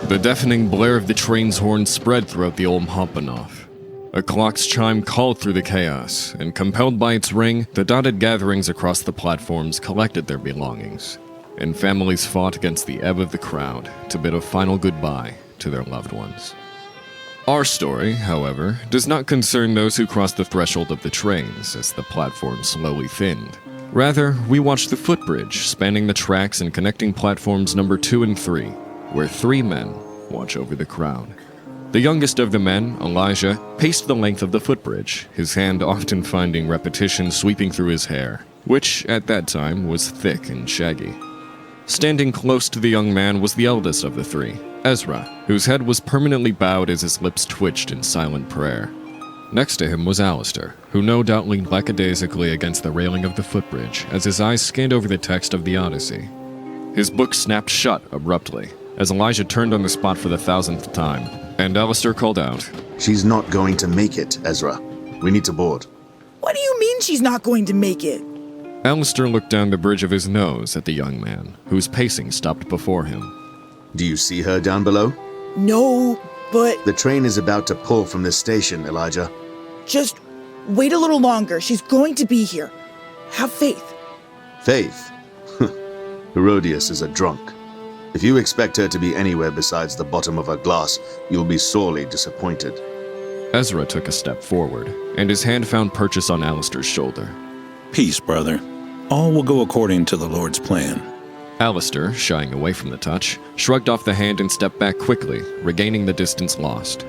The deafening blare of the train's horn spread throughout the Ulm Hauptbanholf. A clock's chime called through the chaos, and compelled by its ring, the dotted gatherings across the platforms collected their belongings, and families fought against the ebb of the crowd to bid a final goodbye to their loved ones. Our story, however, does not concern those who crossed the threshold of the trains as the platform slowly thinned. Rather, we watch the footbridge spanning the tracks and connecting platforms number 2 and 3, where 3 men watch over the crowd. The youngest of the men, Elijah, paced the length of the footbridge, his hand often finding repetition sweeping through his hair, which, at that time, was thick and shaggy. Standing close to the young man was the eldest of the 3, Ezra, whose head was permanently bowed as his lips twitched in silent prayer. Next to him was Alister, who no doubt leaned lackadaisically against the railing of the footbridge as his eyes scanned over the text of the Odyssey. His book snapped shut abruptly, as Elijah turned on the spot for the 1000th time, and Alister called out, "She's not going to make it, Ezra. We need to board." What do you mean she's not going to make it? Alister looked down the bridge of his nose at the young man, whose pacing stopped before him. "Do you see her down below?" No, but... The train is about to pull from this station, Elijah. Just wait a little longer. She's going to be here. Have faith. Faith? Herodias is a drunk. If you expect her to be anywhere besides the bottom of a glass, you'll be sorely disappointed. Ezra took a step forward, and his hand found purchase on Alister's shoulder. Peace, brother. All will go according to the Lord's plan. Alister, shying away from the touch, shrugged off the hand and stepped back quickly, regaining the distance lost.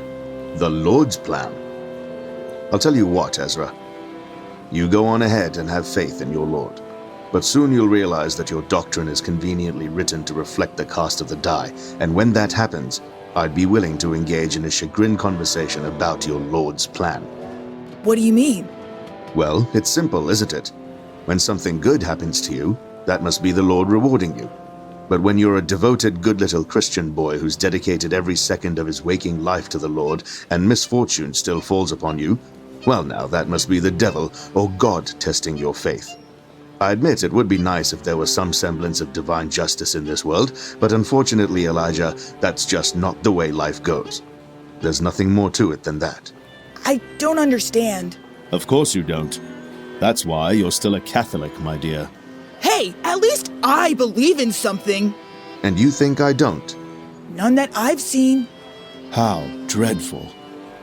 The Lord's plan? I'll tell you what, Ezra. You go on ahead and have faith in your Lord. But soon you'll realize that your doctrine is conveniently written to reflect the cast of the die, and when that happens, I'd be willing to engage in a chagrin conversation about your Lord's plan. What do you mean? Well, it's simple, isn't it? When something good happens to you, that must be the Lord rewarding you. But when you're a devoted, good little Christian boy who's dedicated every second of his waking life to the Lord, and misfortune still falls upon you, well now, that must be the devil or God testing your faith. I admit it would be nice if there was some semblance of divine justice in this world, but unfortunately, Elijah, that's just not the way life goes. There's nothing more to it than that. I don't understand. Of course you don't. That's why you're still a Catholic, my dear. Hey, at least I believe in something. And you think I don't? None that I've seen. How dreadful.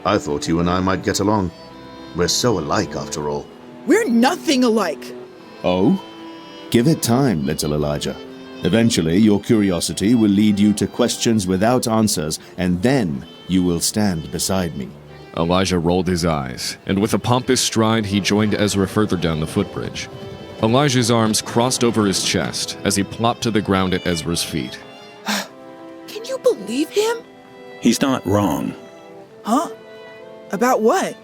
I thought you and I might get along. We're so alike, after all. We're nothing alike. Oh? Give it time, little Elijah. Eventually, your curiosity will lead you to questions without answers, and then you will stand beside me. Elijah rolled his eyes, and with a pompous stride, he joined Ezra further down the footbridge. Elijah's arms crossed over his chest as he plopped to the ground at Ezra's feet. Can you believe him? He's not wrong. Huh? About what?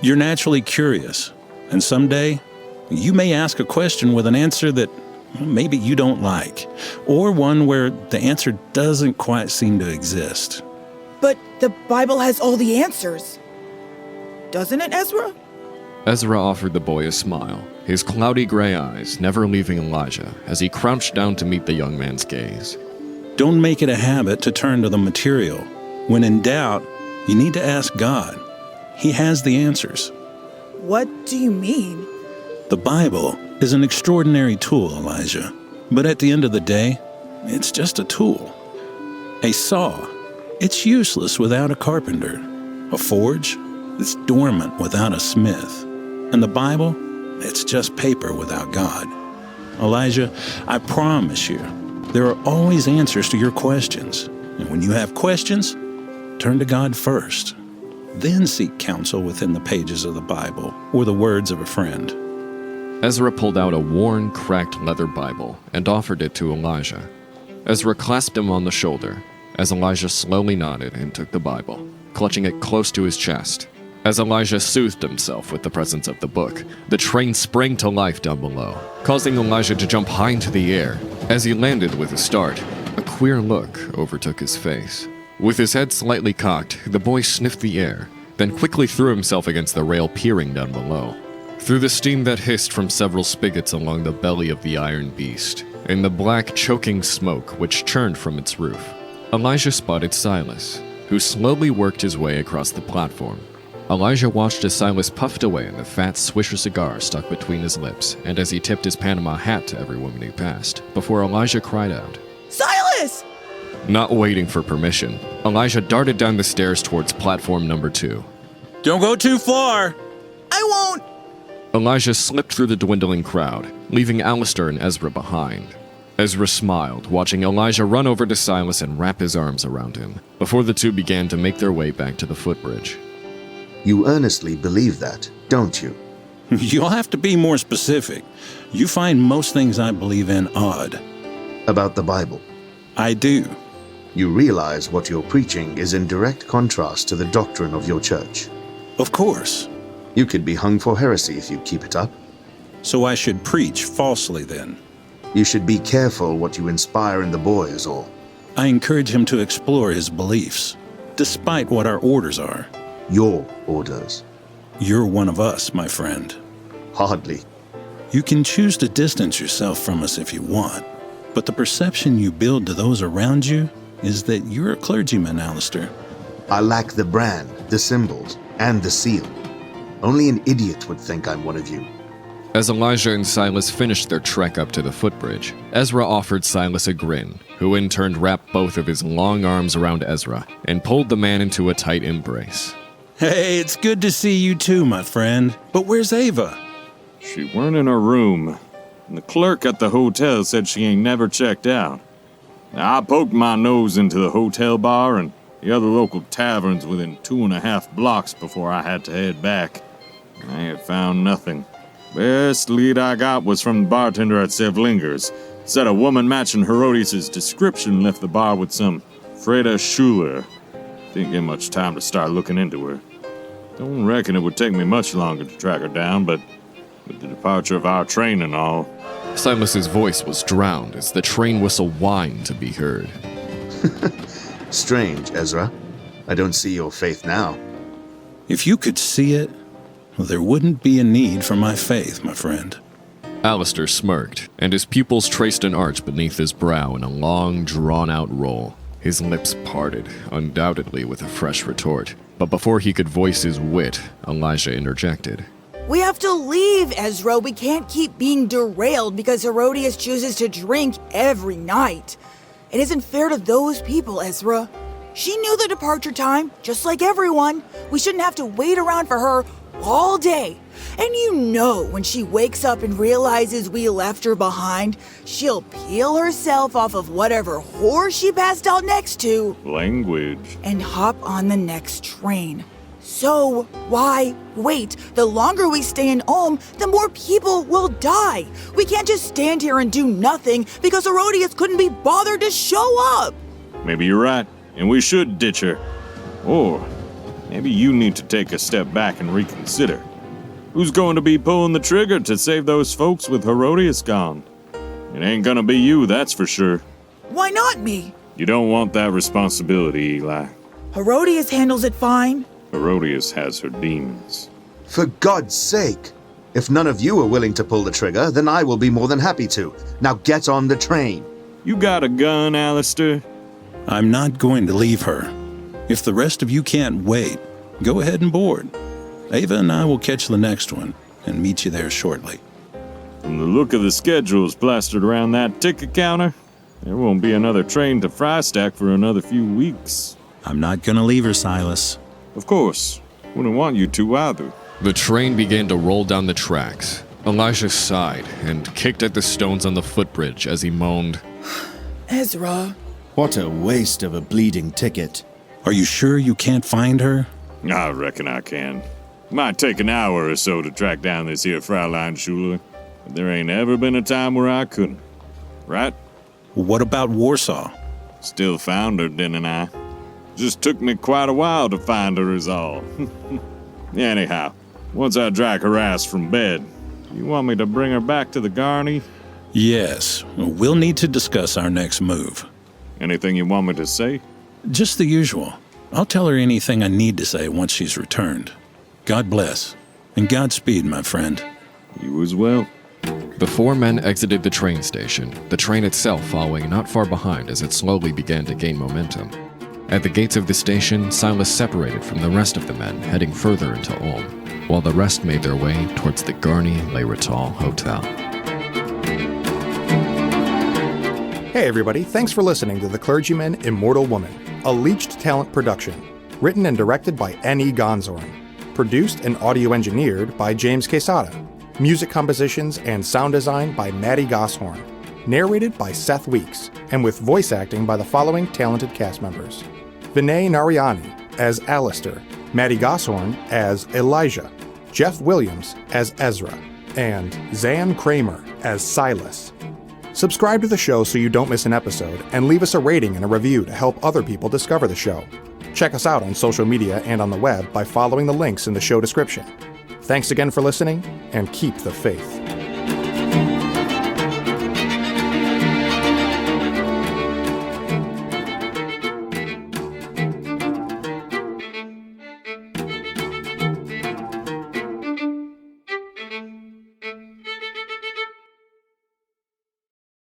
You're naturally curious, and someday you may ask a question with an answer that maybe you don't like, or one where the answer doesn't quite seem to exist. But the Bible has all the answers. Doesn't it, Ezra? Ezra offered the boy a smile, his cloudy gray eyes never leaving Elijah as he crouched down to meet the young man's gaze. Don't make it a habit to turn to the material. When in doubt, you need to ask God. He has the answers. What do you mean? The Bible is an extraordinary tool, Elijah. But at the end of the day, it's just a tool. A saw, it's useless without a carpenter. A forge, it's dormant without a smith. And the Bible, it's just paper without God. Elijah, I promise you, there are always answers to your questions. And when you have questions, turn to God first. Then seek counsel within the pages of the Bible or the words of a friend. Ezra pulled out a worn, cracked leather Bible and offered it to Elijah. Ezra clasped him on the shoulder as Elijah slowly nodded and took the Bible, clutching it close to his chest. As Elijah soothed himself with the presence of the book, the train sprang to life down below, causing Elijah to jump high into the air. As he landed with a start, a queer look overtook his face. With his head slightly cocked, the boy sniffed the air, then quickly threw himself against the rail, peering down below. Through the steam that hissed from several spigots along the belly of the iron beast, and the black, choking smoke which churned from its roof, Elijah spotted Silas, who slowly worked his way across the platform. Elijah watched as Silas puffed away in the fat Swisher cigar stuck between his lips, and as he tipped his Panama hat to every woman he passed, before Elijah cried out, Silas! Not waiting for permission, Elijah darted down the stairs towards platform number 2. Don't go too far! I won't! Elijah slipped through the dwindling crowd, leaving Alister and Ezra behind. Ezra smiled, watching Elijah run over to Silas and wrap his arms around him, before the two began to make their way back to the footbridge. You earnestly believe that, don't you? You'll have to be more specific. You find most things I believe in odd. About the Bible. I do. You realize what you're preaching is in direct contrast to the doctrine of your church. Of course. You could be hung for heresy if you keep it up. So I should preach falsely then. You should be careful what you inspire in the boy is all. I encourage him to explore his beliefs, despite what our orders are. Your orders. You're one of us, my friend. Hardly. You can choose to distance yourself from us if you want, but the perception you build to those around you is that you're a clergyman, Alister. I lack the brand, the symbols, and the seal. Only an idiot would think I'm one of you. As Elijah and Silas finished their trek up to the footbridge, Ezra offered Silas a grin, who in turn wrapped both of his long arms around Ezra and pulled the man into a tight embrace. Hey, it's good to see you too, my friend. But where's Ava? She weren't in her room, and the clerk at the hotel said she ain't never checked out. Now, I poked my nose into the hotel bar and the other local taverns within 2.5 blocks before I had to head back. I ain't found nothing. Best lead I got was from the bartender at Sevlinger's. Said a woman matching Herodias' description left the bar with some Freda Schuler. Didn't get much time to start looking into her. Don't reckon it would take me much longer to track her down, but with the departure of our train and all... Silas's voice was drowned as the train whistle whined to be heard. Strange, Ezra. I don't see your faith now. If you could see it, well, there wouldn't be a need for my faith, my friend. Alister smirked, and his pupils traced an arch beneath his brow in a long, drawn-out roll. His lips parted, undoubtedly with a fresh retort. But before he could voice his wit, Elijah interjected. We have to leave, Ezra. We can't keep being derailed because Herodias chooses to drink every night. It isn't fair to those people, Ezra. She knew the departure time, just like everyone. We shouldn't have to wait around for her all day. And you know when she wakes up and realizes we left her behind, she'll peel herself off of whatever horse she passed out next to. Language. And hop on the next train. So why wait? The longer we stay in Ulm, the more people will die. We can't just stand here and do nothing because Herodias couldn't be bothered to show up. Maybe you're right, and we should ditch her. Or maybe you need to take a step back and reconsider. Who's going to be pulling the trigger to save those folks with Herodias gone? It ain't gonna be you, that's for sure. Why not me? You don't want that responsibility, Eli. Herodias handles it fine. Herodias has her demons. For God's sake! If none of you are willing to pull the trigger, then I will be more than happy to. Now get on the train. You got a gun, Alister? I'm not going to leave her. If the rest of you can't wait, go ahead and board. Ava and I will catch the next one and meet you there shortly. From the look of the schedules plastered around that ticket counter, there won't be another train to Fryztak for another few weeks. I'm not going to leave her, Silas. Of course. Wouldn't want you to either. The train began to roll down the tracks. Elijah sighed and kicked at the stones on the footbridge as he moaned, Ezra. What a waste of a bleeding ticket. Are you sure you can't find her? I reckon I can. Might take an hour or so to track down this here Fraulein Schuler, but there ain't ever been a time where I couldn't. Right? What about Warsaw? Still found her, didn't I? Just took me quite a while to find her is all. Anyhow, once I drag her ass from bed, you want me to bring her back to the Garney? Yes, we'll need to discuss our next move. Anything you want me to say? Just the usual. I'll tell her anything I need to say once she's returned. God bless, and Godspeed, my friend. You as well. The four men exited the train station, the train itself following not far behind as it slowly began to gain momentum. At the gates of the station, Silas separated from the rest of the men, heading further into Ulm, while the rest made their way towards the Garni-Le-Rital Hotel. Hey everybody, thanks for listening to The Clergymen, Immortal Woman, a Leached Talent production, written and directed by N.E. Gonzorn, produced and audio engineered by James Quesada, music compositions and sound design by Maddie Gosshorn, narrated by Seth Weeks, and with voice acting by the following talented cast members: Vinay Nariani as Alister, Maddie Gosshorn as Elijah, Jeff Williams as Ezra, and Zan Kramer as Silas. Subscribe to the show so you don't miss an episode, and leave us a rating and a review to help other people discover the show. Check us out on social media and on the web by following the links in the show description. Thanks again for listening, and keep the faith.